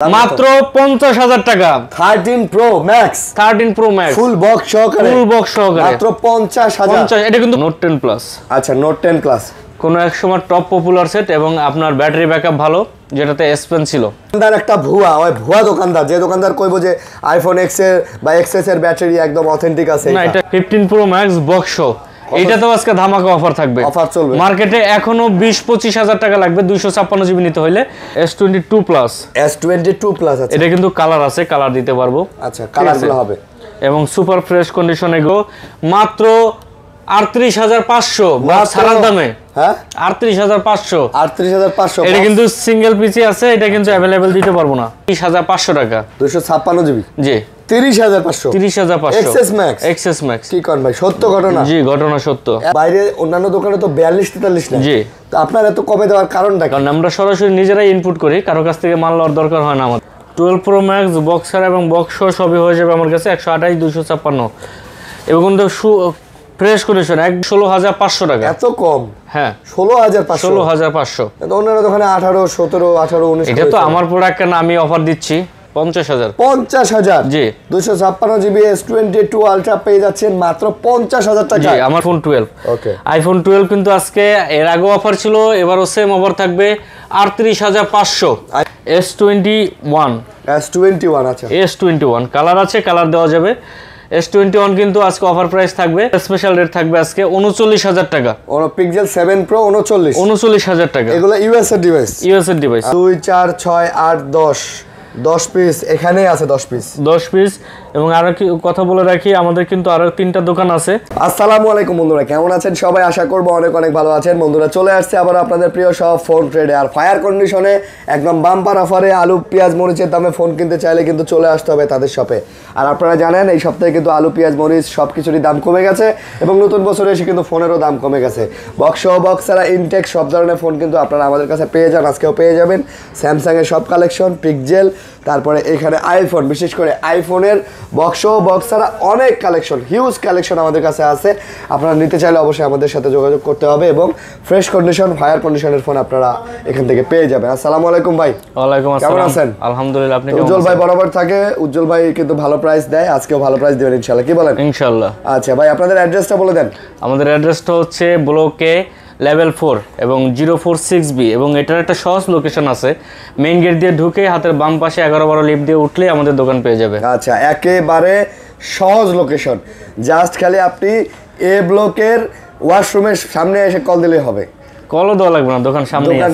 মাত্র 50,000 টাকা 13 Pro Max full box সহকারে মাত্র 50,000 এটা কিন্তু নোট 10 প্লাস। আচ্ছা নোট 10 প্লাস কোন এক সময় টপ পপুলার সেট এবং আপনার ব্যাটারি ব্যাকআপ ভালো, যেটাতে এস পেন ছিল। দোকানদার একটা ভুয়া দোকানদার, যে দোকানদার কইবো যে আইফোন এক্স এর বা এক্সএস এর ব্যাটারি একদম অথেন্টিক আছে। না, এটা 15 Pro Max বক্স। এইটাতেও আজকে ধামাকা অফার থাকবে, অফার চলবে। মার্কেটে এখনো 20-25 হাজার টাকা লাগবে 256 জিবি নিতে হলে। S22 প্লাস আছে, এটা কিন্তু কালার আছে, কালার দিতে পারবো। আচ্ছা কালারগুলো হবে এবং সুপার ফ্রেশ কন্ডিশন এগুলো মাত্র 38,500 বা ছাড়ার দামে। হ্যাঁ 38,500 এটা কিন্তু সিঙ্গেল পিসি আছে, এটা কিন্তু अवेलेबल দিতে পারবো না। 30,500 টাকা 256 জিবি। জি 30,500 এক্সএস ম্যাক্স কি কোন ভাই, সত্য ঘটনা? জি ঘটনা সত্য। বাইরে অন্যান্য দোকানে তো 42-43 না। জি, তো আপনার এত কমে দেওয়ার কারণটা কি? কারণ আমরা সরাসরি নিজেরাই ইনপুট করি, কারো কাছ থেকে মাল লওয়ার দরকার হয় না আমাদের। 12 Pro Max বক্সার এবং বক্স সবই হয়ে যাবে আমার কাছে 128,256 এবং কিন্তু ফ্রেশ কন্ডিশন 16,500 টাকা। এত কম? হ্যাঁ 16,500। তো অন্যান্য দোকানে 18, 17, 18, 19। এটা তো আমার প্রোডাক্ট, কেন আমি অফার দিচ্ছি 50,000। 50,000 জি 256 জিবি S22 আলট্রা পেয়ে যাচ্ছেন মাত্র 50,000 টাকা। জি আমার ফোন 12। ওকে আইফোন 12 কিন্তু আজকে, এর আগেও অফার ছিল, এবারও সেম অফার থাকবে 38,500। S21 আচ্ছা S21 কালার আছে, কালার দেওয়া যাবে। S21 কিন্তু আজকে অফার প্রাইস থাকবে, স্পেশাল রেট থাকবে আজকে 39,000 টাকা। পিক্সেল 7 Pro 39,000 টাকা। এগুলো ইউএস এর ডিভাইস। 2, 4, 6, 8, 10 পিস এখানেই আছে। 10 পিস। এবং আরো কি কথা বলে রাখি, আমাদের কিন্তু আরো 3টা দোকান আছে। আসসালামু আলাইকুম বন্ধুরা, কেমন আছেন সবাই? আশা করব অনেক ভালো আছেন। বন্ধুরা চলে আসছে আবার আপনাদের প্রিয় সব ফোন ট্রেডে, আর ফায়ার কন্ডিশনে একদম বাম্পার অফারে আলু পেঁয়াজ মরিচের দামে ফোন কিনতে চাইলে কিন্তু চলে আসতে হবে তাদের শপে। আর আপনারা জানেন এই সপ্তাহে কিন্তু আলু পেঁয়াজ মরিচ সব কিছুরই দাম কমে গেছে এবং নতুন বছরে এসে কিন্তু ফোনেরও দাম কমে গেছে। বক্স ছাড়া ইনটেক সব ধরনের ফোন কিন্তু আপনারা আমাদের কাছে পেয়ে যান, আজকেও পেয়ে যাবেন। স্যামসাংয়ের সব কালেকশন, পিক্সেল, তারপরে এখানে আইফোন, বিশেষ করে আইফোনের বক্স ছাড়া অনেক কালেকশন, হিউজ কালেকশন আমাদের কাছে আছে। আপনারা নিতে চাইলে অবশ্যই আমাদের সাথে যোগাযোগ করতে হবে এবং ফ্রেশ কন্ডিশন, ফায়ার কন্ডিশনের ফোন আপনারা এখান থেকে পেয়ে যাবেন। আসসালামু আলাইকুম ভাই। ওয়ালাইকুম আসসালাম। কেমন আছেন? আলহামদুলিল্লাহ, আপনি কেমন আছেন? উজ্জ্বল ভাই বরাবর থাকে, উজ্জ্বল ভাই কিন্তু ভালো প্রাইস দেয়, আজকেও ভালো প্রাইস দিবেন ইনশাআল্লাহ। কি বলেন? ইনশাআল্লাহ। আচ্ছা ভাই, আপনাদের অ্যাড্রেসটা বলে দেন। আমাদের অ্যাড্রেসটা হচ্ছে ব্লকে লেভেল 4 এবং 046B, এবং এটার একটা সহজ লোকেশন আছে। মেইন গেট দিয়ে ঢুকে হাতের বাম পাশে 11-12 লিফট দিয়ে উঠলে আমাদের দোকান পেয়ে যাবে। আচ্ছা, একেবারে সহজ লোকেশন, জাস্ট খালি আপনি এ ব্লকের ওয়াশরুমের সামনে এসে কল দিলেই হবে। কলও দেওয়া লাগবে না, দোকান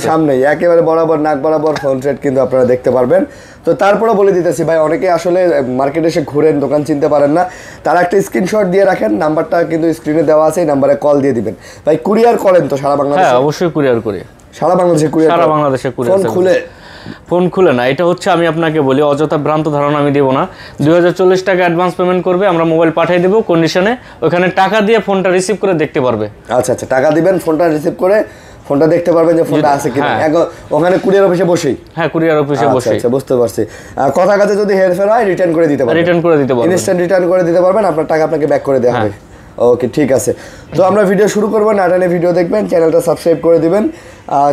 সামনেই একেবারে বরাবর, নাক বরাবর ফোন ট্রেড কিন্তু আপনারা দেখতে পারবেন। তো তারপরে বলে দিতেছি ভাই, অনেকে আসলে মার্কেটে এসে ঘুরেন, দোকান চিনতে পারেন না, তারা একটা স্ক্রিনশট দিয়ে রাখেন, নাম্বারটা কিন্তু স্ক্রিনে দেওয়া আছে, এই নাম্বারে কল দিয়ে দিবেন। ভাই কুরিয়ার করেন তো সারা বাংলাদেশে? হ্যাঁ অবশ্যই কুরিয়ার করি, সারা বাংলাদেশে কুরিয়ার। সারা বাংলাদেশে কুরিয়ার। ফোন খুলে না, এটা হচ্ছে আমি আপনাকে বলি, অযথা ভ্রান্ত ধারণা আমি দেবো না। 2040 টাকা অ্যাডভান্স পেমেন্ট করবে, আমরা মোবাইল পাঠিয়ে দেবো কন্ডিশনে, ওখানে টাকা দিয়ে ফোনটা রিসিভ করে দেখতে পারবে। আচ্ছা টাকা দিবেন, ফোনটা রিসিভ করে ফোনটা দেখতে পারবেন যে ফোনটা আছে কিনা। ওখানে কুরিয়ার অফিসে বসেই? হ্যাঁ কুরিয়ার অফিসে বসেই। আচ্ছা বুঝতে পারছি। কথা কাছে যদি হেরফের হয় রিটার্ন করে দিতে পারবেন। ইনস্ট্যান্ট রিটার্ন করে দিতে পারবেন, আপনার টাকা আপনাকে ব্যাক করে দেওয়া হবে। ওকে ঠিক আছে, তো আমরা ভিডিও শুরু করবো, নাটানে ভিডিও দেখবেন, চ্যানেলটা সাবস্ক্রাইব করে দিবেন।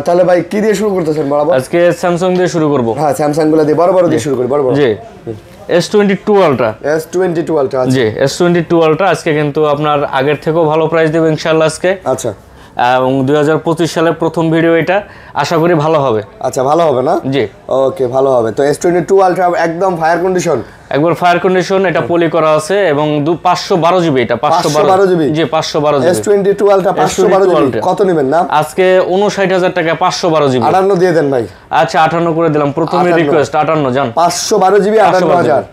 তাহলে ভাই কি দিয়ে শুরু করতেছেন বরাবর? আজকে স্যামসাং দিয়ে শুরু করব। হ্যাঁ স্যামসাং গুলো দিয়ে বরাবর দিয়ে শুরু করি। বরাবর জি S22 আলট্রা। জি S22 আলট্রা আজকে কিন্তু আপনার আগের থেকেও ভালো প্রাইস দেব ইনশাআল্লাহ আজকে। আচ্ছা, এবং 2025 সালের প্রথম ভিডিও এটা, আশা করি ভালো হবে। আচ্ছা ভালো হবে না? জি ওকে ভালো হবে। তো S22 আলট্রা একদম ফায়ার কন্ডিশন, একবার ফায়ার কন্ডিশন, এটা পলি করা আছে এবং 512 জিবি, এটা 512 জিবি। জি 512 জিবি S22 আলট্রা 512 জিবি। কত নেবেন না? আজকে 59,000 টাকা 512 জিবি। 58 দিয়ে দেন ভাই। আচ্ছা 58 করে দিলাম, প্রথমে রিকোয়েস্ট 58 জান। 512 জিবি 58,000।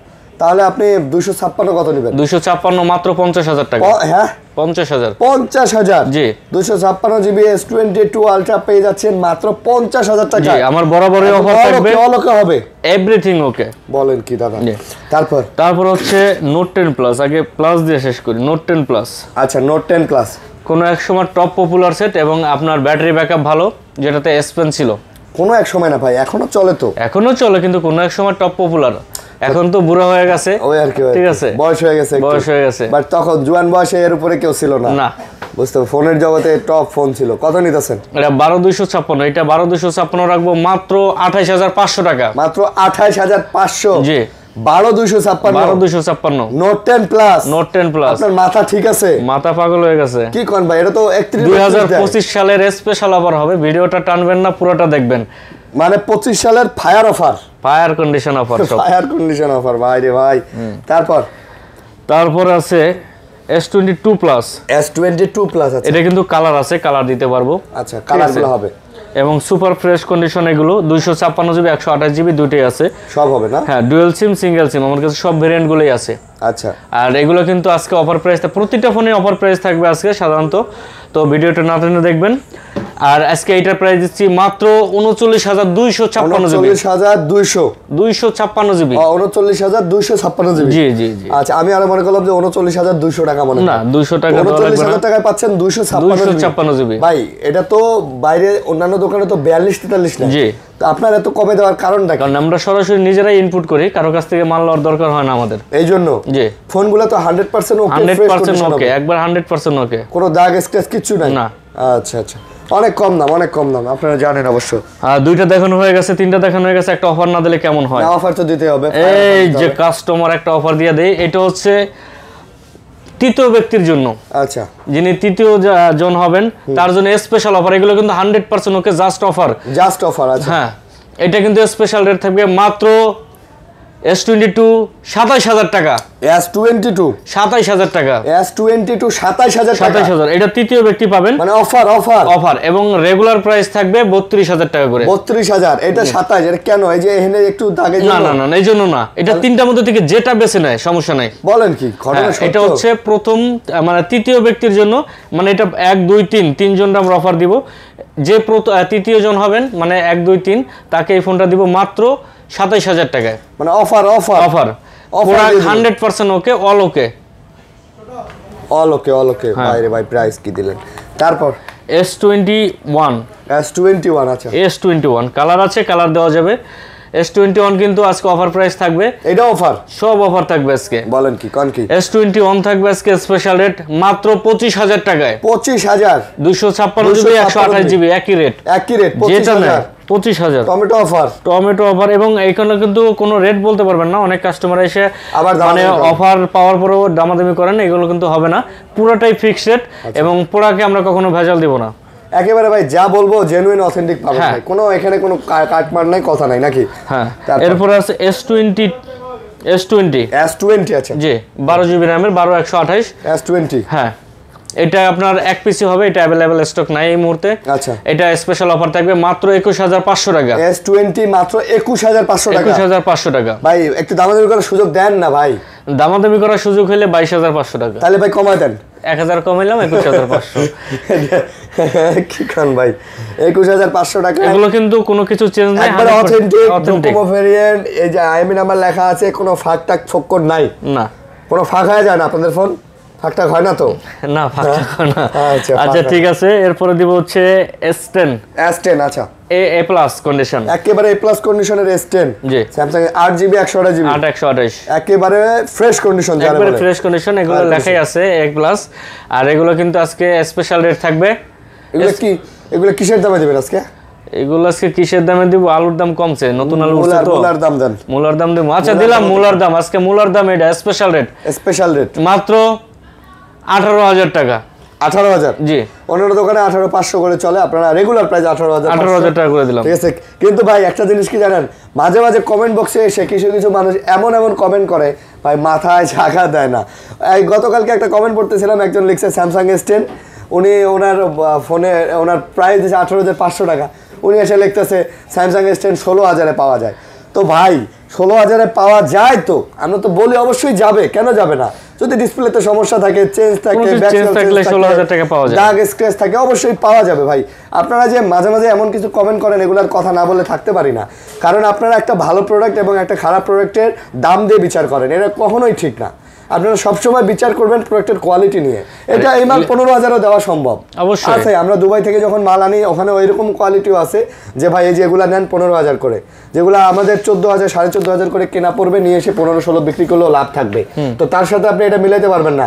তাহলে আপনি 256 কত নেবেন? 256 মাত্র 50,000 টাকা। হ্যাঁ 50,000। জি 256 জিবি S22 আলট্রা পেয়ে যাচ্ছেন মাত্র 50,000 টাকা। জি আমার বরাবরই অফার থাকবে, ওকে হবে, এভরিথিং ওকে। বলেন কি দাদা? তারপর হচ্ছে নোট 10 প্লাস, আগে প্লাস দিয়ে শেষ করি। Note 10 plus. আচ্ছা নোট 10 প্লাস কোন এক সময় টপ পপুলার সেট এবং আপনার ব্যাটারি ব্যাকআপ ভালো, যেটাতে এস পেন ছিল। কোনো এক সময় না ভাই, এখনো চলে। তো এখনো চলে, কিন্তু কোন এক সময় টপ পপুলার। এখন তো বুড়া হয়ে গেছে, ওই আর কি, ঠিক আছে, বয়স হয়ে গেছে, বয়স হয়ে গেছে, বাট তখন জোয়ান বয়সে এর উপরে কেউ ছিল না। না, বুঝতে, ফোনের জগতে টপ ফোন ছিল। কত নিতেছেন? এটা 12256, এটা 12256 রাখবো মাত্র 28500 টাকা। মাত্র 28500? জি, 12256। Note 10 plus. Note 10 plus. আপনার মাথা ঠিক আছে? মাথা পাগল হয়ে গেছে। কি কোন ভাই, এটা তো 2025 সালের স্পেশাল অফার হবে, ভিডিওটা টানবেন না, পুরোটা দেখবেন। মানে 25 সালের fire offer, fire condition offer, fire condition offer ভাই রে ভাই। তারপর আছে S22 প্লাস। S22 প্লাস আছে, এটা কিন্তু কালার আছে, কালার দিতে পারবো। আচ্ছা, কালারগুলো হবে এবং সুপার ফ্রেশ কন্ডিশন, এগুলো 256 জিবি 128 জিবি দুটোই আছে, সব হবে না? হ্যাঁ, ডুয়াল সিম সিঙ্গেল সিম আমার কাছে সব ভেরিয়েন্ট গুলোই আছে। আচ্ছা, আর এগুলো কিন্তু আজকে অফার প্রাইস, প্রতিটা ফোনে অফার প্রাইস থাকবে আজকে সাধারণত, তো ভিডিওটা না টেনে দেখবেন। আর আজকে এইটার প্রাইস দিচ্ছি মাত্র 39256 জিবি। 39256 জিবি। 39256 জিবি। জি জি জি। আচ্ছা, আমি আরো মনে করলাম যে 39200 টাকা মনে। না, 200 টাকা, 39000 টাকায় পাচ্ছেন 256 জিবি। ভাই এটা তো বাইরে অন্যান্য দোকানে তো 42-43 না। জি। তো আপনার এত কমে দেওয়ার কারণটা কি? কারণ আমরা সরাসরি নিজেরাই ইনপুট করি, কারো কাছ থেকে মাল লওয়ার দরকার হয় না আমাদের। এই জন্য জি, ফোনগুলো তো 100% ওকে, 100% ওকে, একবার 100% ওকে, কোনো দাগ স্ক্র্যাচ কিছু নাই না। আচ্ছা আচ্ছা, অনেক কম দাম, অনেক কম দাম, আপনারা জানেন অবশ্য। দুইটা দেখানো হয়ে গেছে, তিনটা দেখানো হয়ে গেছে, একটা অফার না দিলে কেমন হয়? অফার তো দিতে হবে। এই যে কাস্টমার একটা অফার দিয়ে দেই, এটা হচ্ছে তৃতীয় ব্যক্তির জন্য। আচ্ছা, যিনি তৃতীয় জন হবেন তার জন্য স্পেশাল অফার, এগুলো কিন্তু 100% ওকে, জাস্ট অফার, জাস্ট অফার। আচ্ছা, হ্যাঁ, এটা কিন্তু স্পেশাল রেট থাকবে মাত্র S22 27000 টাকা। S22 27000 টাকা। S22 27000 টাকা। 27000, এটা তৃতীয় ব্যক্তি পাবেন, মানে অফার অফার অফার, এবং রেগুলার প্রাইস থাকবে 32000 টাকা করে। 32000, এটা 27, এটা কেন? এই যে এখানে একটু দাগে না না না, এই জন্য না, এটা তিনটার মধ্যে থেকে যেটা বেছে নেয় সমস্যা নাই। বলেন কি ঘটনা সত্য? এটা হচ্ছে প্রথম, মানে তৃতীয় ব্যক্তির জন্য, মানে এটা 1 2 3 তিনজনটা আমরা অফার দিব। যে তৃতীয় জন হবেন, মানে 1 2 3, তাকে এই ফোনটা দিব মাত্র 27000 টাকায়। মানে অফার অফার অফার, পুরো 100% okay, all okay, all okay, all okay. বাইরে ভাই প্রাইস কি দিলেন? তারপর S21। S21, আচ্ছা, S21 কালার আছে, কালার দেওয়া যাবে। S21 কিন্তু আজকে অফার প্রাইস থাকবে, এটা অফার, সব অফার থাকবে আজকে। বলেন কি কোন কি? S21 থাকবে আজকে স্পেশাল রেট মাত্র 25000 টাকায়। 25000, 256 জিবি 128 জিবি, একই রেট, একই রেট, যেটা 25000। 25000 টমেটো অফার, টমেটো অফার। এবং এইখানে কিন্তু কোনো রেট বলতে পারবেন না, অনেক কাস্টমার এসে আবার মানে অফার পাওয়ার পরেও দামাদামি করেন, এগুলো কিন্তু হবে না, পুরোটাই ফিক্সড রেট। এবং পুরাকে আমরা কখনো ভেজাল দিব না, একেবারে ভাই যা বলবো জেনুইন অথেন্টিক পাবেন ভাই, কোনো এখানে কোনো কাটমার নাই, কথা নাই নাকি? হ্যাঁ। এরপর আছে S20। S20, আচ্ছা, জি, 12 জিবি র্যামের, 12128 S20। হ্যাঁ, এটা আপনার এক পিসি হবে, এটা অ্যাভেলেবেল স্টক নাই এই মুহূর্তে। আচ্ছা, এটা স্পেশাল অফার থাকবে মাত্র 21500 টাকা। S20 মাত্র 21500 টাকা। 21500 টাকা ভাই একটু দামাদামি করার সুযোগ দেন না ভাই। দামাদামি করার সুযোগ হলে 22500 টাকা। তাহলে ভাই কমায় দেন, 1000 কমাইলাম, 21500। কি খান ভাই, 21500 টাকা। এগুলো কিন্তু কোনো কিছু চেঞ্জ নাই, একবার অথেন্টিক ভেরিয়েন্ট। এই যে আইএমই নাম্বার লেখা আছে, কোনো ফাঁক টাক ফক্কর নাই, না, কোনো ফাঁক হয়ে যায় না আপনাদের ফোন? ফাঁকটা হয় না তো? না, ফাঁকা না। আচ্ছা ঠিক আছে, এরপরে দিব হচ্ছে S10। আচ্ছা, A প্লাস কন্ডিশন, একেবারে A প্লাস কন্ডিশনের S10। জি, স্যামসাং 8GB 128GB, 128, একেবারে ফ্রেশ কন্ডিশন, একেবারে ফ্রেশ কন্ডিশন, এগুলো লেখাই আছে A প্লাস। আর এগুলো কিন্তু আজকে স্পেশাল রেট থাকবে। এগুলো কিসের দামে দিবেন আজকে? এগুলো আজকে কিসের দামে দিব? আলুর দাম কমছে, নতুন আলু উঠছে তো, মুলার দাম দেন। মুলার দাম দেব। আচ্ছা, দিলাম মুলার দাম, আজকে মুলার দাম, এটা স্পেশাল রেট মাত্র 18000 টাকা। 18000? জি, অন্য দোকানে 18500 করে চলে, আপনারা রেগুলার প্রাইস 18000 টাকা করে দিলাম, ঠিক আছে। কিন্তু ভাই একটা জিনিস কি জানেন, মাঝে মাঝে কমেন্ট বক্সে এসে কিছু কিছু মানুষ এমন কমেন্ট করে ভাই মাথায় ঝাঁকা দেয় না। এই গতকালকে একটা কমেন্ট পড়তেছিলাম, একজন লিখছে স্যামসাং S10, উনি ওনার ফোনে ওনার প্রাইস দিয়েছে 18500 টাকা, উনি এসে লিখতেছে স্যামসাং S10 16000-এ পাওয়া যায়। তো ভাই 16000-এ পাওয়া যায়, তো আমরা তো বলি অবশ্যই যাবে, কেন যাবে না? যদি ডিসপ্লেতে সমস্যা থাকে, চেঞ্জ থাকে, দাগ স্ক্র্যাচ থাকে, অবশ্যই পাওয়া যাবে ভাই। আপনারা যে মাঝে মাঝে এমন কিছু কমেন্ট করেন, এগুলার কথা না বলে থাকতে পারি না, কারণ আপনারা একটা ভালো প্রোডাক্ট এবং একটা খারাপ প্রোডাক্টের দাম দিয়ে বিচার করেন, এটা কখনোই ঠিক না। আপনারা সবসময় বিচার করবেন প্রোডাক্টের কোয়ালিটি নিয়ে। এটা এই মাল 15,000-ও দেওয়া সম্ভব অবশ্যই আছে। আমরা দুবাই থেকে যখন মাল আনি ওখানে ওইরকম কোয়ালিটিও আছে যে ভাই এই যে এগুলা নেন 15,000 করে, যেগুলো আমাদের 14,000 14,500 করে কেনা পড়বে, নিয়ে এসে 15-16 বিক্রি করলেও লাভ থাকবে। তো তার সাথে আপনি এটা মিলাইতে পারবেন না।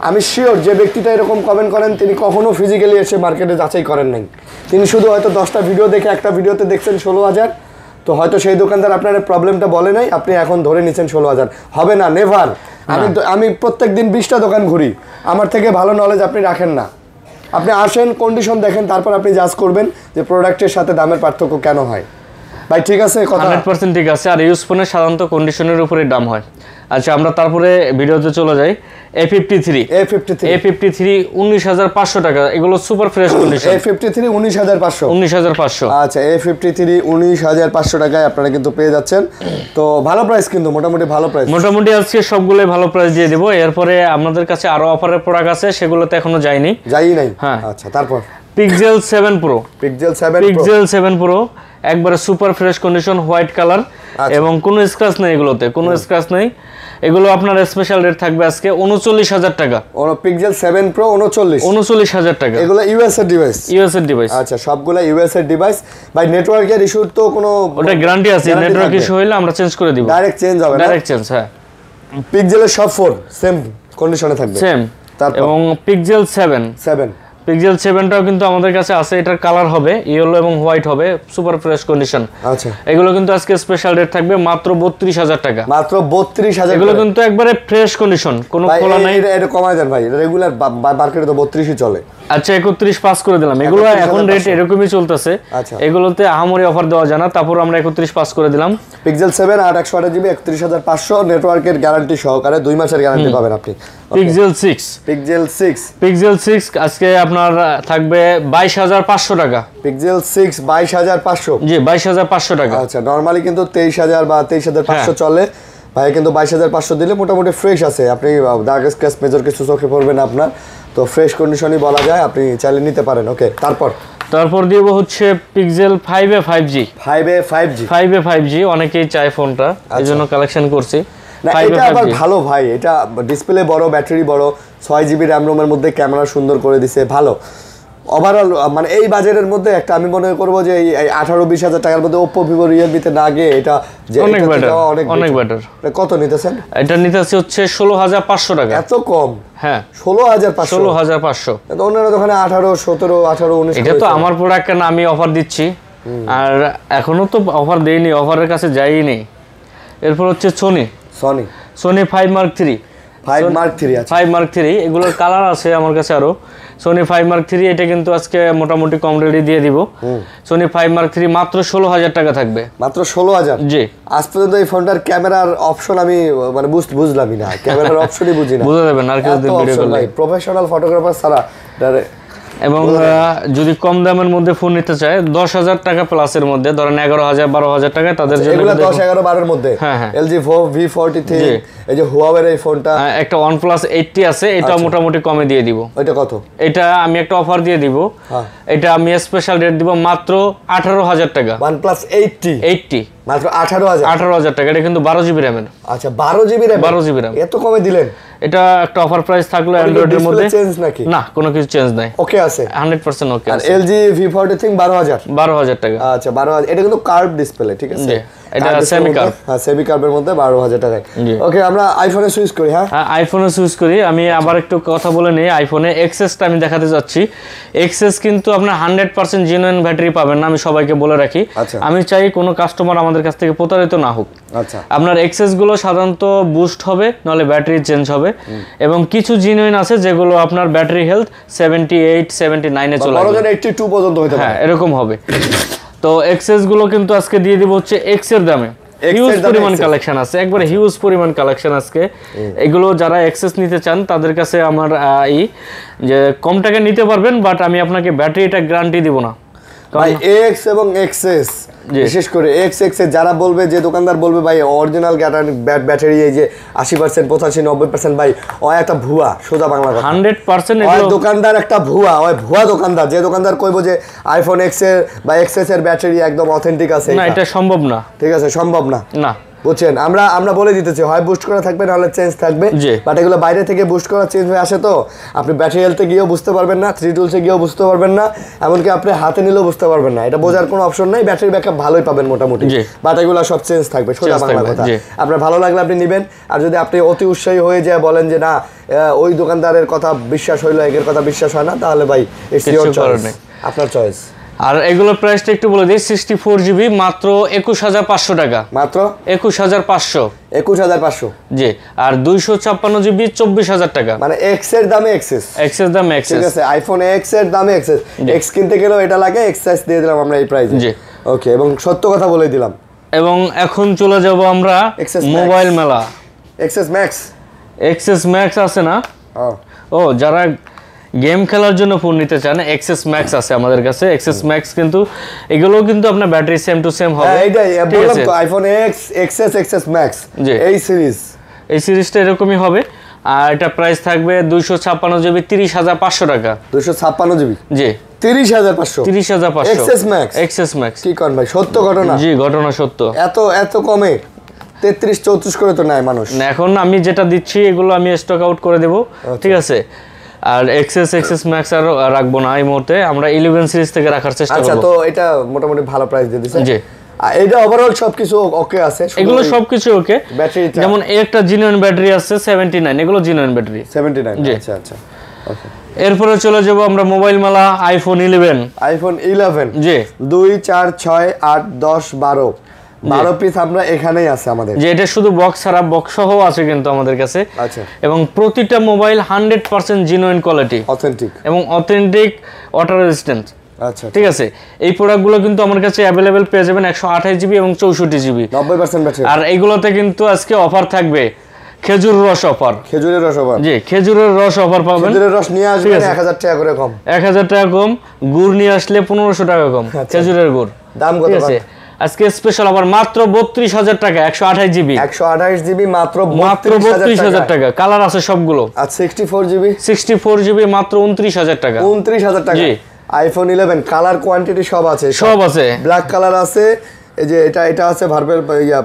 আমি শিওর যে ব্যক্তিটা এরকম কমেন্ট করেন তিনি কখনো ফিজিক্যালি এসে মার্কেটে যাচাই করেন নাই। তিনি শুধু হয়তো 10টা ভিডিও দেখে একটা ভিডিওতে দেখছেন 16,000, তো হয়তো সেই দোকানদার আপনার প্রবলেমটা বলে নাই, আপনি এখন ধরে নিচ্ছেন 16,000। হবে না, নেভার। আমি প্রত্যেক দিন 20টা দোকান ঘুরি, আমার থেকে ভালো নলেজ আপনি রাখেন না। আপনি আসেন, কন্ডিশন দেখেন, তারপর আপনি জাজ করবেন যে প্রোডাক্টের সাথে দামের পার্থক্য কেন হয়। ভাই ঠিক আছে, কথা 100% ঠিক আছে। আর ইউজ ফোনের সাধারণত কন্ডিশনের উপরে দাম হয়। আচ্ছা, আমরা তারপরে ভিডিওতে চলে যাই। A53 19,500 টাকা, এগুলো সুপার ফ্রেশ কন্ডিশন। A53 19,500। আচ্ছা, A53 19,500 টাকায় আপনারা কিন্তু পেয়ে যাচ্ছেন। তো ভালো প্রাইস, কিন্তু মোটামুটি ভালো প্রাইস। মোটামুটি আজকে সবগুলোই ভালো প্রাইস দিয়ে দেবো। এরপরে আমাদের কাছে আরো অফারের প্রোডাক্ট আছে, সেগুলোতে এখনো যাই নাই। হ্যাঁ, আচ্ছা। তারপর Pixel 7 Pro, Pixel 7 Pro একবারে super fresh condition, white colour এবং কোনো স্ক্র্যাচ নেই, এগুলোতে কোনো স্ক্র্যাচ নেই। এগুলো আপনার স্পেশাল রেট থাকবে আজকে 39,000 টাকা। Pixel 7 Pro 39,000 টাকা। এগুলো ইউএস এর ডিভাইস। আচ্ছা, সবগুলা ইউএস এর ডিভাইস। ভাই নেটওয়ার্কের ইস্যু তো কোনো ওটা গ্যারান্টি আছে, নেটওয়ার্ক ইস্যু হলে আমরা চেঞ্জ করে দিব। ডাইরেক্ট চেঞ্জ হবে না? ডাইরেক্ট চেঞ্জ, হ্যাঁ। পিক্সেলের সব ফোন সেম কন্ডিশনে থাকবে, সেম। এবং Pixel 7টাও কিন্তু আমাদের কাছে আছে। এটার কালার হবে ইয়েলো এবং হোয়াইট হবে, সুপার ফ্রেশ কন্ডিশন। আচ্ছা, এগুলো কিন্তু আজকে স্পেশাল রেট থাকবে মাত্র 32,000 টাকা। মাত্র 32,000। এগুলো কিন্তু একবারে ফ্রেশ কন্ডিশন, কোনো খোলা নাই। এটা কমায় দেন ভাই, রেগুলার মার্কেটে তো 32ই চলে। আচ্ছা, 31 পাস করে দিলাম। এগুলো এখন রেট এরকমই চলতেছে। আচ্ছা, এগুলোতে আহামরি অফার দেওয়া যায় না, তারপর আমরা 31 পাস করে দিলাম। Pixel 7 128GB 31,500 নেটওয়ার্কের গ্যারান্টি সহকারে 2 মাসের গ্যারান্টি পাবেন আপনি। Pixel 6 আজকে আপনার থাকবে 22,500 টাকা। Pixel 6 22,500। জি, 22,500 টাকা। আচ্ছা, নরমালি কিন্তু 23,000 বা 23,500 চলে। ভাই কিন্তু 22,500 দিলে মোটামুটি ফ্রেশ আছে। আপনি দাগ স্ক্র্যাচ মেজর কিছু চোখে পড়বে না আপনার, তো ফ্রেশ কন্ডিশনই বলা যায়। আপনি চাইলে নিতে পারেন। ওকে, তারপর দিব হচ্ছে Pixel 5a 5G। অনেকেই চায় ফোনটা, এইজন্য কালেকশন করছি। এটা আবার ভালো ভাই, এটা ডিসপ্লে বড়, ব্যাটারি বড়, 6GB RAM রোমের মধ্যে ক্যামেরা সুন্দর করে দিছে, ভালো। ওভারঅল মানে এই বাজেটের মধ্যে একটা আমি মনে করবো যে এই 18-20,000 টাকার মধ্যে Oppo, Vivo, Realme তে না গিয়ে এটা যে অনেক বেটার। কত নিতেছেন? এটা নিতেছি হচ্ছে 16,500 টাকা। এত কম? হ্যাঁ, 16,500। তো অন্যান্য দোকানে 18, 17, 18, 19। এটা তো আমার প্রোডাক্ট, কেন আমি অফার দিচ্ছি। আর এখনো তো অফার দেইনি, অফারের কাছে যাইনি। এরপর হচ্ছে Sony 5 Mark 3। 5 Mark 3 এগুলোর কালার আছে আমার কাছে আরো। Sony 5 Mark 3 এটা কিন্তু আজকে মোটামুটি কম রেটে দিয়ে দিব। Sony 5 Mark 3 মাত্র 16,000 টাকা থাকবে। মাত্র 16,000? জি। আজ পর্যন্ত এই ফোনটার ক্যামেরার অপশন আমি মানে বুঝলামই না, ক্যামেরার অপশনই বুঝি না। বুঝা যাবে না আর কিছু ভিডিও করলে। প্রফেশনাল ফটোগ্রাফার ছাড়া এবং যদি কম দামের মধ্যে ফোন নিতে চায় 10,000 টাকা প্লাসের মধ্যে, ধরেন 11,000 12,000 টাকা, তাদের জন্য এগুলো 10, 11, 12 এর মধ্যে। হ্যাঁ, LG V43, এই যে Huawei এর এই ফোনটা, একটা OnePlus 80 আছে, এটা মোটামুটি কমে দিয়ে দিব। এটা কত? এটা আমি একটা অফার দিয়ে দিব। এটা আমি স্পেশাল রেট দিব মাত্র 18,000 টাকা। OnePlus 80 মাত্র 18,000 টাকা। এটা কিন্তু 12GB RAM এর। আচ্ছা, 12GB RAM। এত কমে দিলেন? এটা একটা অফার প্রাইস থাকলো অ্যান্ড্রয়েডের মধ্যে। চেঞ্জ নাকি? না, কোনো কিছু চেঞ্জ নাই। ওকে আছে 100% ওকে আছে। আর LG V43 12,000 টাকা। আচ্ছা, 12,000। এটা কিন্তু কার্ভ ডিসপ্লে, ঠিক আছে? এটা সেমি কার্ভ। হ্যাঁ, সেমি কার্ভের মধ্যে 12,000 টাকায়। ওকে, আমরা আইফোনে সুইচ করি। হ্যাঁ, আইফোনে সুইচ করি। আমি আবার একটু কথা বলে নেই। আইফোনে এক্সএসটা আমি দেখাতে যাচ্ছি। এক্সএস কিন্তু আপনার 100% জেনুইন ব্যাটারি পাবেন না, আমি সবাইকে বলে রাখি। আমি চাই কোনো কাস্টমার আমাদের কাছ থেকে প্রতারিত না হোক। আচ্ছা, আপনার এক্সএস গুলো সাধারণত বুস্ট হবে, নাহলে ব্যাটারি চেঞ্জ হবে। এবং কিছু জেনুইন আছে যেগুলো আপনার ব্যাটারি হেলথ 78, 79 এ চলে যাবে, 82 পর্যন্ত হতে পারে। হ্যাঁ, এরকম হবে। তো এক্সএস গুলো কিন্তু আজকে দিয়ে দিব হচ্ছে এক্স এর দামে। হিউজ পরিমাণ কালেকশন আছে, একবারে হিউজ পরিমাণ কালেকশন আজকে। এগুলো যারা এক্সেস নিতে চান তাদের কাছে আমার যে কম টাকা নিতে পারবেন, বাট আমি আপনাকে ব্যাটারিটা গ্যারান্টি দিব না। ভাই এক্স এবং এক্সএস, বিশেষ করে এক্স যারা বলবে, যে দোকানদার বলবে ভাই অরিজিনাল ব্যাটারি এই যে 80%, 85, 90%, ভাই ও একটা ভুয়া, সোজা বাংলা কথা 100%। ওই দোকানদার একটা ভুয়া, ওই ভুয়া দোকানদার। যে দোকানদার কইবো যে আইফোন এক্স এর বা এক্সএস এর ব্যাটারি একদম অথেন্টিক আছে, না, এটা সম্ভব না। ঠিক আছে, সম্ভব না। না বুঝছেন, আমরা বলে দিতেছি হয় বুস্ট করা থাকবে নাহলে চেঞ্জ থাকবে, জি। বাট এগুলো বাইরে থেকে বুস্ট করা চেঞ্জ হয়ে আসে, তো আপনি ব্যাটারি হেলথে গিয়েও বুঝতে পারবেন না, 3 টুলসে গিয়েও বুঝতে পারবেন না, এমনকি আপনি হাতে নিলেও বুঝতে পারবেন না, এটা বোঝার কোনো অপশন নাই। ব্যাটারি ব্যাকআপ ভালোই পাবেন মোটামুটি, জি। বাট এগুলো সব চেঞ্জ থাকবে, সোজা বাংলা কথা। জি। আপনার ভালো লাগলে আপনি নেবেন, আর যদি আপনি অতি উৎসাহী হয়ে যায় বলেন যে না ওই দোকানদারের কথা বিশ্বাস হইলো একের কথা বিশ্বাস হয় না, তাহলে ভাই ইটস ইওর চয়েস, আপনার চয়েস। আর এগুলোর প্রাইসটা একটু বলে দিই, 64 জিবি মাত্র 21,500 টাকা, মাত্র 21,500, 21,500, জি। আর 256 জিবি 24,000 টাকা, মানে এক্স এর দামে এক্সেস, এক্সেস দাম ঠিক এক্সেস, আছে, আইফোন এক্স এর দামে এক্সেস, এক্স কিনতে গেলেও এটা লাগে, এক্সএস দিয়ে দিলাম আমরা এই প্রাইসে, জি। ওকে, এবং সত্য কথা বলে দিলাম। এবং এখন চলে যাব আমরা XS Max। মোবাইল মেলা। এক্সএস ম্যাক্স, এক্সএস ম্যাক্স আছে না? ও, যারা গেম খেলার জন্য ফোন নিতে চান, এক্সএস ম্যাক্স আছে আমাদের কাছে। এক্সএস ম্যাক্স কিন্তু এগুলো কিন্তু আপনার ব্যাটারি সেম টু সেম হবে, এইটাই ঠিক বললাম আছে? তো, iPhone X, XS, XS Max, জি। এই সিরিজ, এই সিরিজটা এরকমই হবে। আর এটা প্রাইস থাকবে 256 জিবি 30,500 টাকা, 256 জিবি, জি। 30,500, 30,500 এক্সএস ম্যাক্স, এক্সএস ম্যাক্স, কি করেন ভাই, সত্য ঘটনা, জি, ঘটনা সত্য। এত কমে 33-34 করে তো নাই মানুষ। না, এখন আমি যেটা দিচ্ছি এগুলো আমি স্টক আউট করে দেব, ঠিক আছে? আর এক্সএস ম্যাক্স আর রাখবো না এই মুহূর্তে, আমরা 11 সিরিজ থেকে রাখার চেষ্টা আচ্ছা, করব। তো এটা মোটামুটি ভালো প্রাইস দিয়ে দিছে, জি। এটা ওভারঅল সবকিছু ওকে আছে, এগুলো সবকিছু ওকে। ব্যাটারিটা যেমন একটা জিনুইন ব্যাটারি আছে 79, এগুলো জিনুইন ব্যাটারি। 79, জি। আচ্ছা আচ্ছা, ওকে। এরপরে চলে যাব আমরা মোবাইল মেলা, আইফোন 11, আইফোন 11, জি। 2, 4, 6, 8, 10, 12 পিস আমরা এখানেই আছে আমাদের, যে এটা শুধু বক্স ছাড়া, বক্স সহ আছে কিন্তু আমাদের কাছে। আচ্ছা, এবং প্রতিটা মোবাইল 100% জিনুইন কোয়ালিটি অথেন্টিক, এবং অথেন্টিক ওয়াটার রেজিস্ট্যান্ট, আচ্ছা, ঠিক আছে? এই প্রোডাক্টগুলো কিন্তু আমার কাছে অ্যাভেলেবেল পেয়ে যাবেন 128 জিবি এবং 64 জিবি, 90% ব্যাটারি। আর এইগুলোতে কিন্তু আজকে অফার থাকবে, খেজুর রস অফার, খেজুরের রস অফার, জি, খেজুরের রস অফার পাবেন। খেজুরের রস নিয়ে আসবেন ঠিক আছে। 1000 টাকা করে কম, 1000 টাকা কম, গুড় নিয়ে আসলে 1500 টাকা কম, আচ্ছা। খেজুরের গুড়, দাম কত? ঠিক আছে? আজকে স্পেশাল অফার মাত্র 32,000 টাকা, 128 জিবি, 128 জিবি মাত্র মাত্র 32,000 টাকা, কালার আছে সবগুলো। আর 64 জিবি, 64 জিবি মাত্র 29,000 টাকা, 29,000 টাকা। জি। আইফোন 11 কালার কোয়ান্টিটি সব আছে, সব আছে। ব্ল্যাক কালার আছে, এই যে এটা আছে,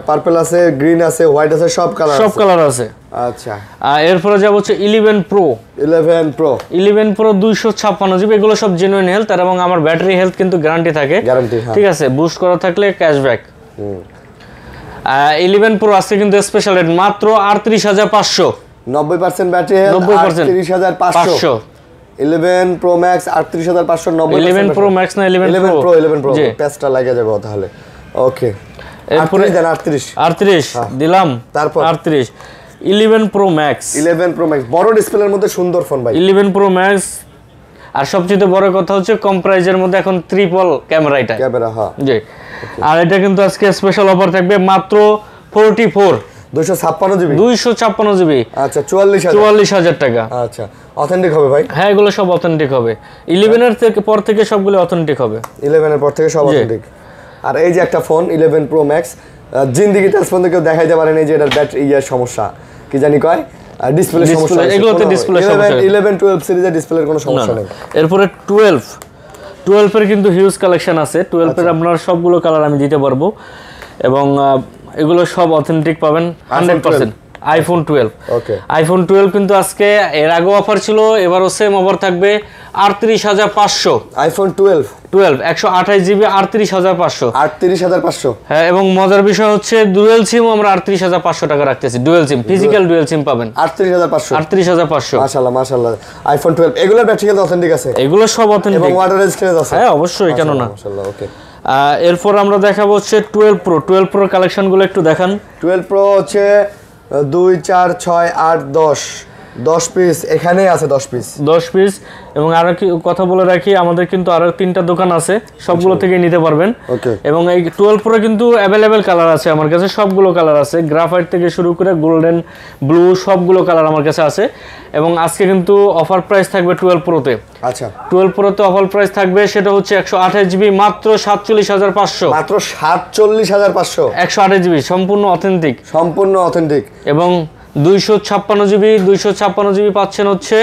পার্পল আছে, গ্রিন আছে, হোয়াইট আছে, সব কালার, সব কালার আছে। আচ্ছা, আর এরপরে যাব হচ্ছে 11 প্রো, 11 প্রো, 11 প্রো 256 জিবি, এগুলো সব জেনুইন হেলথ, আর এবং আমার ব্যাটারি হেলথ কিন্তু গ্যারান্টি থাকে, গ্যারান্টি, হ্যাঁ, ঠিক আছে? বুস্ট করা থাকলে ক্যাশব্যাক। 11 প্রো আজকে কিন্তু স্পেশাল রেট মাত্র 38,500, 90% battery health, 90%, 38,500। 11 pro max 38,500, 11 pro max না, 11 প্রো, 11 প্রো, জি। পেজটা লাগে যাবে তাহলে, ওকে। এরপরে 38 দিলাম, তারপর 38 11 প্রো ম্যাক্স, 11 প্রো ম্যাক্স বড় ডিসপ্লের মধ্যে সুন্দর ফোন ভাই, 11 প্রো ম্যাক্স। আর সবচেয়ে বড় কথা হচ্ছে কম প্রাইজের মধ্যে এখন ট্রিপল ক্যামেরা, এটা ক্যামেরা, হ্যাঁ, জি। আর এটা কিন্তু আজকে স্পেশাল অফার থাকবে মাত্র 256 জিবি, 256 জিবি, আচ্ছা, 44,000, 44,000 টাকা। আচ্ছা, অথেন্টিক হবে ভাই, হ্যাঁ, এগুলো সব অথেন্টিক হবে। 11 এর পর থেকে সবগুলো অথেন্টিক হবে, 11 এর পর থেকে সব অথেন্টিক। আর এই যে একটা ফোন 11 প্রো ম্যাক্স, জিন্দিগিতে আজ পর্যন্ত কেউ দেখাইতে পারেনি যে এটার ব্যাটারি সমস্যা, কি জানি কয়, ডিসপ্লে সমস্যা, এগুলোতে ডিসপ্লে সমস্যা, 11 12 সিরিজের ডিসপ্লের কোনো সমস্যা নেই। এরপরে 12 এর কিন্তু হিউজ কালেকশন আছে। 12 এর আপনার সবগুলো কালার আমি দিতে পারবো, এবং এগুলো সব অথেন্টিক পাবেন 100%। আইফোন 12, ওকে, আইফোন 12 কিন্তু আজকে, এর আগেও অফার ছিল, এবারও সেম অফার থাকবে 38,500। আইফোন 12 128 জিবি 38,500, 38,500, হ্যাঁ। এবং মজার বিষয় হচ্ছে ডুয়েল সিম আমরা 38,500 টাকা রাখতেছি, ডুয়েল সিম, ফিজিক্যাল ডুয়েল সিম পাবেন 38,500, 38,500। মাশাআল্লাহ মাশাআল্লাহ। আইফোন 12 এগুলোর ব্যাটারি হেলথ অথেন্টিক আছে, এগুলো সব এবং অথেন্টিক, ওয়াটার রেজিস্ট্যান্স আছে, হ্যাঁ অবশ্যই, কেন না। মাশাআল্লাহ, ওকে। এরপর আমরা দেখাবো হচ্ছে 12 প্রো কালেকশনগুলো একটু দেখান। 12 প্রো হচ্ছে 2, 4, 6, 8, 10 পিস, এখানেই আছে 10 পিস, 10 পিস। এবং আরো কি কথা বলে রাখি, আমাদের কিন্তু আরো 3টা দোকান আছে, সবগুলো থেকে নিতে পারবেন, ওকে। এবং এই 12 প্রো কিন্তু অ্যাভেলেবেল কালার আছে আমার কাছে, সবগুলো কালার আছে, গ্রাফাইট থেকে শুরু করে গোল্ডেন, ব্লু, সবগুলো কালার আমার কাছে আছে। এবং আজকে কিন্তু অফার প্রাইস থাকবে 12 প্রোতে, আচ্ছা, 12 প্রোতে অফার প্রাইস থাকবে, সেটা হচ্ছে 128 জিবি মাত্র 47,500, মাত্র 47,500, 128 জিবি সম্পূর্ণ অথেন্টিক, সম্পূর্ণ অথেন্টিক। এবং 256 জিবি পাচ্ছেন হচ্ছে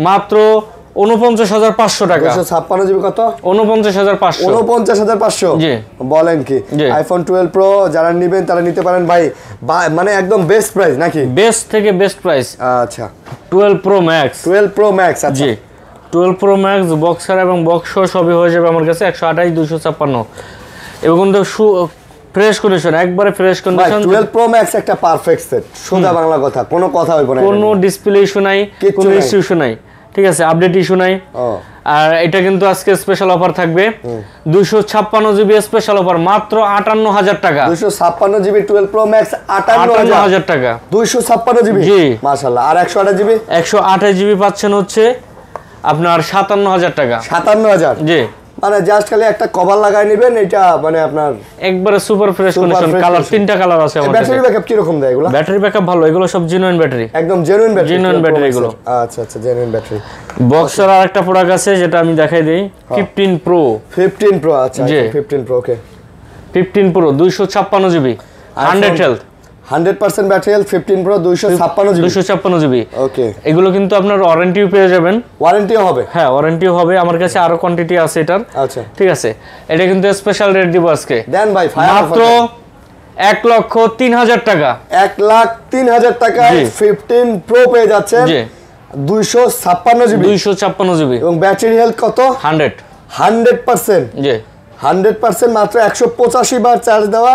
মাত্র 49,500 টাকা। 256 জিবি কত? 49,500। 49,500 জি। বলেন কি? আইফোন 12 প্রো যারা নেবেন তারা নিতে পারেন ভাই, মানে একদম বেস্ট প্রাইস নাকি? বেস্ট থেকে বেস্ট প্রাইস। আচ্ছা 12 প্রো ম্যাক্স। 12 প্রো ম্যাক্স, আচ্ছা জি 12 প্রো ম্যাক্স বক্সার এবং বক্স সবই হয়ে যাবে আমার কাছে 128 256 এবং কিন্তু ফ্রেশ কন্ডিশন, একবারে ফ্রেশ কন্ডিশন। 12 প্রো ম্যাক্স একটা পারফেক্ট সেট, সোজা বাংলা কথা, কোনো কথা হইব না, কোনো ডিসপ্লে ইস্যু নাই, কোনো ইস্যু নাই, ঠিক আছে, আপডেট ইস্যু নাই। আর এটা কিন্তু আজকে স্পেশাল অফার থাকবে 256 জিবি স্পেশাল অফার মাত্র 58,000 টাকা। 256 জিবি 12 প্রো ম্যাক্স 58,000 টাকা। 256 জিবি, জি মাশাআল্লাহ। আর 128 জিবি? 128 জিবি পাচ্ছেন হচ্ছে আপনার 57,000 টাকা। 57,000, জি মানে জাস্ট খালি একটা কভার লাগাই নেবেন, এটা মানে আপনার একবারে সুপার ফ্রেশ কন্ডিশন। কালার 3টা কালার আছে আমার কাছে। ব্যাটারি ব্যাকআপ কি রকম দেয় এগুলো? ব্যাটারি ব্যাকআপ ভালো, এগুলো সব জেনুইন ব্যাটারি, একদম জেনুইন ব্যাটারি। জেনুইন ব্যাটারি এগুলো। আচ্ছা আচ্ছা, জেনুইন ব্যাটারি। বক্সের আরেকটা প্রোডাক্ট আছে যেটা আমি দেখাই দেই, 15 প্রো। 15 প্রো, আচ্ছা 15 Pro, okay 15 Pro 256 GB 100 health, 100% battery health. 15 Pro 256 GB, 256 GB, okay. এগুলো কিন্তু আপনার ওয়ারেন্টিও পেয়ে যাবেন। ওয়ারেন্টিও হবে? হ্যাঁ ওয়ারেন্টিও হবে, আমার কাছে আরো কোয়ান্টিটি আছে এটার। আচ্ছা ঠিক আছে, এটা কিন্তু স্পেশাল রেট দিব আজকে। দেন ভাই, মাত্র 1,03,000 টাকা। 1,03,000 টাকায় 15 প্রো পেয়ে যাচ্ছেন। জি 256 জিবি, 256 জিবি এবং ব্যাটারি হেলথ কত? 100%। জি 100%, মাত্র 185 বার চার্জ দেওয়া,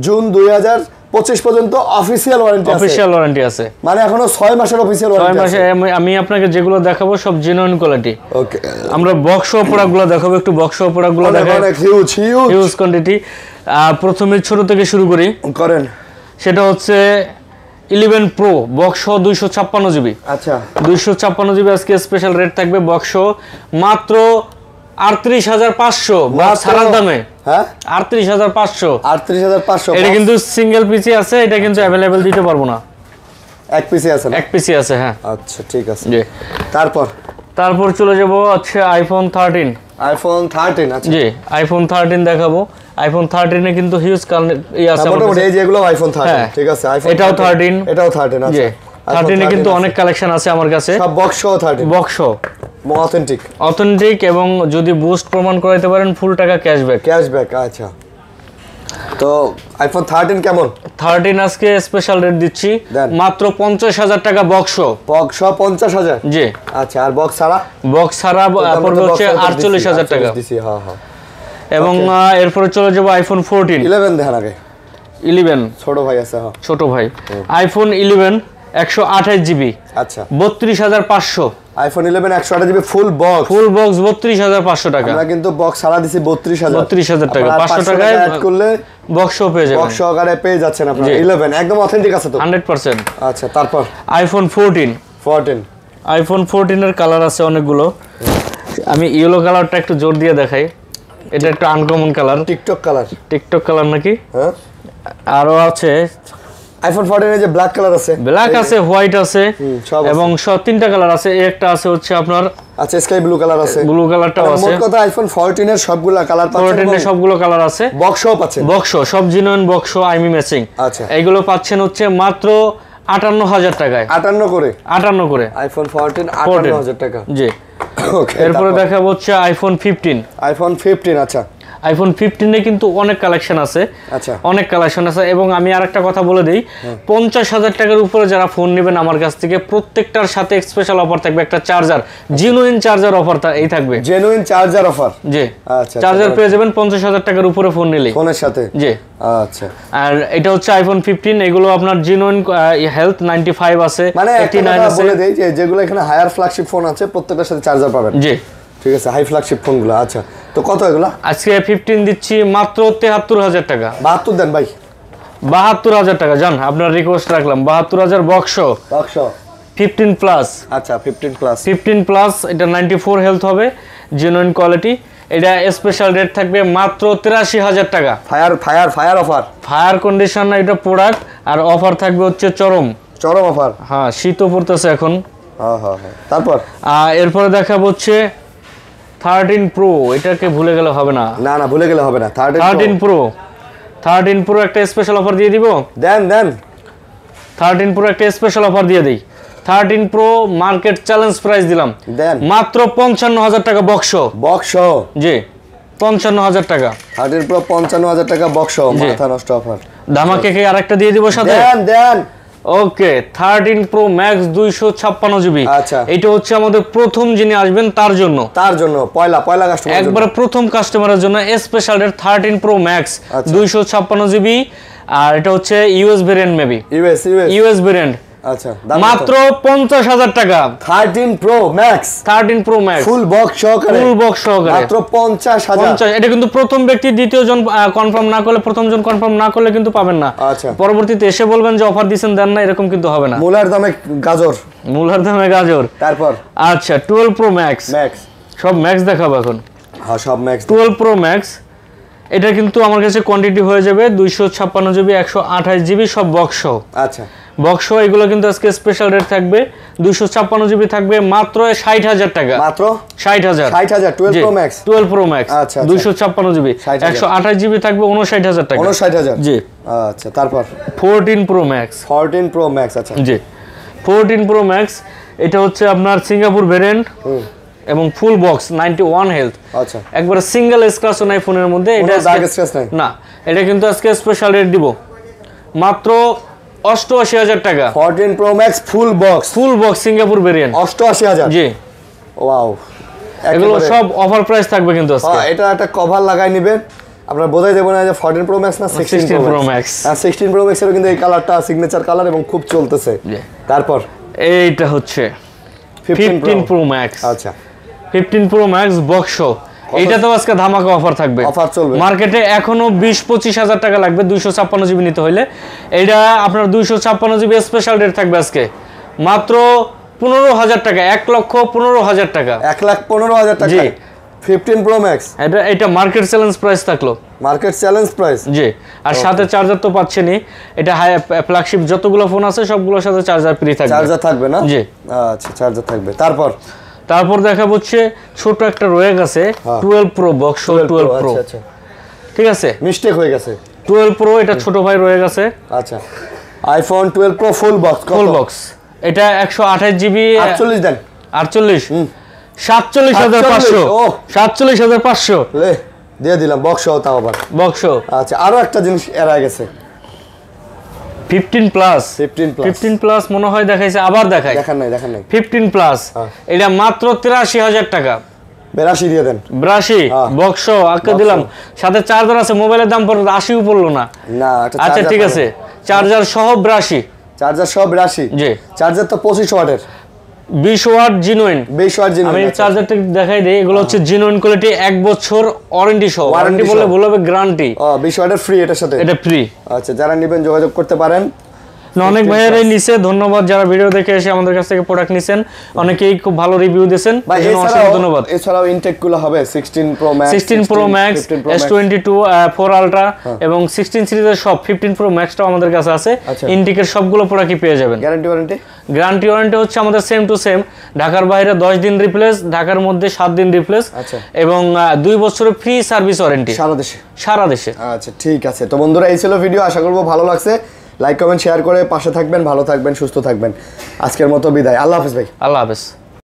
জুন 2025 পর্যন্ত অফিশিয়াল ওয়ারেন্টি আছে। অফিশিয়াল ওয়ারেন্টি আছে, মানে এখনো 6 মাসের অফিশিয়াল 6 ওয়ারেন্টি আছে। মাসে। আমি আপনাকে যেগুলো দেখাবো সব জেনুইন কোয়ালিটি। ওকে, আমরা বক্স প্রোডাক্টগুলো দেখাবো, একটু বক্স প্রোডাক্টগুলো দেখাবো, অনেক হিউজ হিউজ কোয়ান্টিটি। প্রথমে ছোট থেকে শুরু করি, করেন। সেটা হচ্ছে 11 প্রো বক্স 256 জিবি। আচ্ছা 256 জিবি আজকে স্পেশাল রেট থাকবে বক্স মাত্র 38,500 ছাড়ার দামে। হ্যাঁ 38,500। 38,500। এটা কিন্তু সিঙ্গেল পিসি আছে, এটা কিন্তু অ্যাভেলেবেল দিতে পারবো না। এক পিসি আছে না? এক পিসি আছে, হ্যাঁ। আচ্ছা ঠিক আছে। জি তারপর চলে যাব হচ্ছে আইফোন 13। আইফোন 13, আচ্ছা জি আইফোন 13 দেখাবো। আইফোন 13 এ কিন্তু হিউজ আছে মোটামুটি, এই যেগুলো আইফোন 13, ঠিক আছে। আইফোন এটাও 13, এটাও 13, জি আচ্ছা 13 এ কিন্তু অনেক কালেকশন আছে আমার কাছে, সব বক্স সহ 13, বক্স অথেন্টিক, এবং যদি বুস্ট প্রমাণ করাইতে পারেন ফুল টাকা ক্যাশব্যাক। আচ্ছা তো আইফোন 13 কেমন? 13 আজকে স্পেশাল রেট দিচ্ছি মাত্র 50,000 টাকা বক্স 50,000। জি আচ্ছা, আর বক্স ছাড়া পড়বে হচ্ছে 48,000 টাকা। হ্যাঁ এবং এরপরে চলে যাব আইফোন 14। 11 দেখেন আগে। 11 ছোট ভাই আছে, হ্যাঁ ছোট ভাই। আইফোন 11 128 জিবি, আচ্ছা 32,500। আইফোন 11 128 জিবি ফুল বক্স 32,500 টাকা। আমরা কিন্তু বক্স ছাড়া দিছি 32,000 টাকা। 500 টাকায় অ্যাড করলে বক্সও পেয়ে যাবেন, বক্স সহকারে পেয়ে যাচ্ছেন আপনারা। 11 একদম অথেন্টিক আছে তো 100%। আচ্ছা তারপর আইফোন 14। আইফোন 14 এর কালার আছে অনেকগুলো, আমি ইয়েলো কালারটা একটু জোর দিয়ে দেখাই। এটা একটা আনকমন কালার, টিকটক কালার নাকি? হ্যাঁ আরো আছে আইফোন 14 এর যে ব্ল্যাক কালার আছে, ব্ল্যাক আছে, হোয়াইট আছে, এবং সব 3টা কালার আছে। একটা আছে হচ্ছে আপনার, আচ্ছা স্কাই ব্লু কালার আছে, ব্লু কালারটাও আছে। মোট কথা আইফোন 14 এর সবগুলো কালার পাচ্ছেন, 14 এর সবগুলো কালার আছে, বক্সও পাচ্ছেন, বক্স সব জেনুইন বক্স আইমি ম্যাচিং। আচ্ছা এইগুলো পাচ্ছেন হচ্ছে মাত্র 58,000 টাকায়। 58 করে আইফোন 14 58,000 টাকা। জি ওকে। এরপরে দেখাবো হচ্ছে আইফোন 15। আচ্ছা আইফোন 15 এ কিন্তু অনেক কালেকশন আছে, আচ্ছা অনেক কালেকশন আছে। এবং আমি আরেকটা কথা বলে দিই, 50,000 টাকার উপরে যারা ফোন নেবেন আমার কাছ থেকে প্রত্যেকটার সাথে স্পেশাল অফার থাকবে, একটা চার্জার, জেনুইন চার্জার অফার এই থাকবে, জেনুইন চার্জার অফার। জি আচ্ছা চার্জার পেয়ে যাবেন 50,000 টাকার উপরে ফোন নিলে ফোনের সাথে। জি আচ্ছা। আর এটা হচ্ছে আইফোন 15, এগুলো আপনার জেনুইন হেলথ 95 আছে, মানে 89 আছে। বলে দেই যে যেগুলো এখানে হায়ার ফ্ল্যাগশিপ ফোন আছে প্রত্যেকটার সাথে চার্জার পাবেন। জি ঠিক আছে, হাই ফ্ল্যাগশিপ ফোনগুলো। আচ্ছা তো কত এগুলো? আজকে 15 দিচ্ছি মাত্র 73,000 টাকা। 72 দেন ভাই, 72,000 টাকা। জান আপনার রিকোয়েস্ট রাখলাম 72,000 বক্স 15 প্লাস। আচ্ছা 15 প্লাস, এটা 94 হেলথ হবে, জেনুইন কোয়ালিটি। এটা স্পেশাল রেট থাকবে মাত্র 83,000 টাকা। ফায়ার অফার, ফায়ার কন্ডিশন না এটা প্রোডাক্ট, আর অফার থাকবে হচ্ছে চরম অফার। হ্যাঁ শীতও পড়তেছে এখন। হ্যাঁ তারপর এরপরে দেখাবো হচ্ছে 13 প্রো। এটাকে ভুলে গেলে হবে না, ভুলে গেলে হবে না। 13 প্রো একটা স্পেশাল অফার দিয়ে দিব। দেন 13 প্রো একটা স্পেশাল অফার দিয়ে দেই। 13 প্রো মার্কেট চ্যালেঞ্জ প্রাইস দিলাম দেন মাত্র 55,000 টাকা বক্স বক্স জি 55,000 টাকা 13 প্রো 55,000 টাকা বক্স মাথা নষ্ট অফার ধামাকে কে আরেকটা দিয়ে দিব সাথে দেন ওকে 13 প্রো ম্যাক্স 256 জিবি আচ্ছা এটা হচ্ছে আমাদের প্রথম যিনি আসবেন তার জন্য পয়লা কাস্টমার একবার প্রথম কাস্টমারের জন্য special rate 13 Pro Max 256 GB আর এটা হচ্ছে US variant maybe US variant আচ্ছা মাত্র 50,000 টাকা 13 প্রো ম্যাক্স ফুল বক্স সহকারে মাত্র 50,000 এটা কিন্তু প্রথম ব্যক্তি দ্বিতীয় জন কনফার্ম না করলে প্রথম জন কনফার্ম না করলে কিন্তু পাবেন না আচ্ছা পরবর্তীতে এসে বলবেন যে অফার দিবেন দেন না এরকম কিন্তু হবে না মূলার দামে গাজর তারপর আচ্ছা 12 প্রো ম্যাক্স সব ম্যাক্স দেখাবো এখন হ্যাঁ সব ম্যাক্স 12 প্রো ম্যাক্স এটা কিন্তু আমার কাছে কোয়ান্টিটি হয়ে যাবে 256 জিবি 128 জিবি সব বক্স আচ্ছা বক্স এগুলো কিন্তু আজকে স্পেশাল রেট থাকবে 256 জিবি থাকবে মাত্র 60,000 টাকা মাত্র 60,000 12 প্রো ম্যাক্স আচ্ছা 256 জিবি 128 জিবি থাকবে 59,000 টাকা 59,000 জি আচ্ছা তারপর 14 প্রো ম্যাক্স আচ্ছা জি 14 প্রো ম্যাক্স এটা হচ্ছে আপনার সিঙ্গাপুর ভেরিয়েন্ট এবং ফুল বক্স 91 হেলথ আচ্ছা একবারে সিঙ্গেল স্ক্র্যাচও নাই ফোনের মধ্যে এটা দাগ স্ক্র্যাচ নাই না এটা কিন্তু আজকে স্পেশাল রেট দিব মাত্র 88,000 টাকা 14 pro max full box Singapore variant 88,000 জি ওয়াও এগুলো সব অফার প্রাইস থাকবে কিন্তু আজকে এটা একটা কভার লাগাই নেবেন আপনারা বোঝাই দেব না যে 14 প্রো ম্যাক্স না 16 প্রো ম্যাক্স 16 প্রো ম্যাক্স এর কিন্তু এই কালারটা সিগনেচার কালার এবং খুব চলতেছে তারপর এইটা হচ্ছে 15 প্রো ম্যাক্স আচ্ছা 15 প্রো ম্যাক্স বক্স এটা তো আজকে ধামাকা অফার থাকবে অফার চলবে মার্কেটে এখনো 20-25,000 টাকা লাগবে 256 জিবি নিতে হলে এটা আপনার 256 জিবি স্পেশাল রেট থাকবে আজকে মাত্র 15,000 টাকা 1,15,000 টাকা 1,15,000 টাকা জি 15 প্রো ম্যাক্স এটা মার্কেট চ্যালেঞ্জ প্রাইস থাকলো জি আর সাথে চার্জার তো পাচ্ছেনই এটা হাই ফ্ল্যাগশিপ যতগুলো ফোন আছে সবগুলোর সাথে চার্জার ফ্রি থাকবে না জি আচ্ছা চার্জার থাকবে তারপর দেখাবো হচ্ছে ছোট একটা রয়ে গেছে 12 প্রো বক্স 12 প্রো আচ্ছা ঠিক আছে মিস্টেক হয়ে গেছে 12 প্রো এটা ছোট ভাই রয়ে গেছে আচ্ছা আইফোন 12 প্রো ফুল বক্স এটা 128 জিবি 48 দেন 48 47,500 47,500 লে দিয়ে দিলাম বক্স তাও আবার বক্স আচ্ছা আরো একটা জিনিস এরা গেছে 15 প্লাস মনে হয় দেখাইছে আবার দেখেন নাই 15 প্লাস এটা মাত্র 83,000 টাকা 82 দিয়ে দেন 82 বক্স আজকে দিলাম সাথে চার্জার আছে মোবাইলের দাম পড়লো 80 পড়লো না আচ্ছা ঠিক আছে চার্জার সহ 82 জি চার্জার তো 25 ওয়াটের 20 ওয়াট জিনুইন আমি চার্জারটা দেখাই দেই এগুলো হচ্ছে জিনুইন কোয়ালিটি 1 বছর ওয়ারেন্টি সহ ওয়ারেন্টি বলে ভুল হবে গ্যারান্টি 20 ওয়াটের ফ্রি এটার সাথে এটা ফ্রি আচ্ছা যারা নেবেন যোগাযোগ করতে পারেন অনেক ভাইয়ারাই নিছে ধন্যবাদ যারা ভিডিও দেখে এসে আমাদের কাছ থেকে প্রোডাক্ট নিছেন অনেকেই খুব ভালো রিভিউ দিয়েছেন এজন্য অসংখ্য ধন্যবাদ এছাড়াও ইনটেক গুলো হবে 16 প্রো ম্যাক্স S22 4 আলট্রা এবং 16 সিরিজের সব 15 প্রো ম্যাক্সটাও আমাদের কাছে আছে ইনটেকের সবগুলো প্রোডাক্টই পেয়ে যাবেন গ্যারান্টি ওয়ারেন্টি হচ্ছে আমাদের সেম টু সেম ঢাকার বাইরে 10 দিন রিপ্লেস ঢাকার মধ্যে 7 দিন রিপ্লেস এবং 2 বছরের ফ্রি সার্ভিস ওয়ারেন্টি সারা দেশে আচ্ছা ঠিক আছে তো বন্ধুরা এই ছিল ভিডিও আশা করব ভালো লাগছে লাইক কমেন্ট শেয়ার করে পাশে থাকবেন ভালো থাকবেন সুস্থ থাকবেন আজকের মতো বিদায় আল্লাহ হাফেজ ভাই আল্লাহ হাফেজ